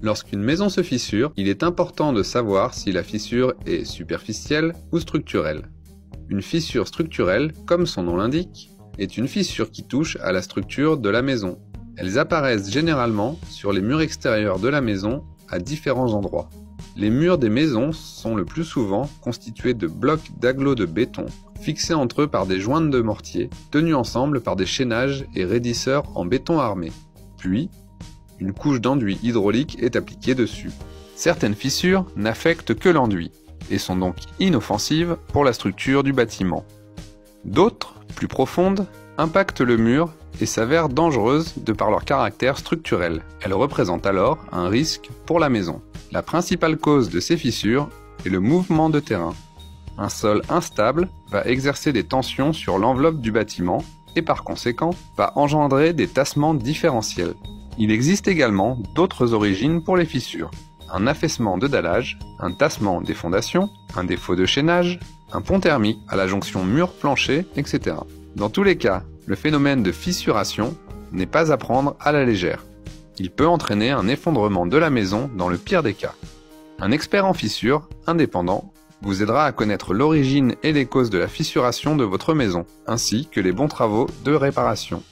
Lorsqu'une maison se fissure, il est important de savoir si la fissure est superficielle ou structurelle. Une fissure structurelle, comme son nom l'indique, est une fissure qui touche à la structure de la maison. Elles apparaissent généralement sur les murs extérieurs de la maison à différents endroits. Les murs des maisons sont le plus souvent constitués de blocs d'agglos de béton, fixés entre eux par des jointes de mortier, tenus ensemble par des chaînages et raidisseurs en béton armé. Puis, une couche d'enduit hydraulique est appliquée dessus. Certaines fissures n'affectent que l'enduit, et sont donc inoffensives pour la structure du bâtiment. D'autres, plus profondes, impactent le mur et s'avèrent dangereuses de par leur caractère structurel. Elles représentent alors un risque pour la maison. La principale cause de ces fissures est le mouvement de terrain. Un sol instable va exercer des tensions sur l'enveloppe du bâtiment et par conséquent va engendrer des tassements différentiels. Il existe également d'autres origines pour les fissures. Un affaissement de dallage, un tassement des fondations, un défaut de chaînage, un pont thermique à la jonction mur-plancher, etc. Dans tous les cas, le phénomène de fissuration n'est pas à prendre à la légère. Il peut entraîner un effondrement de la maison dans le pire des cas. Un expert en fissures, indépendant, vous aidera à connaître l'origine et les causes de la fissuration de votre maison, ainsi que les bons travaux de réparation.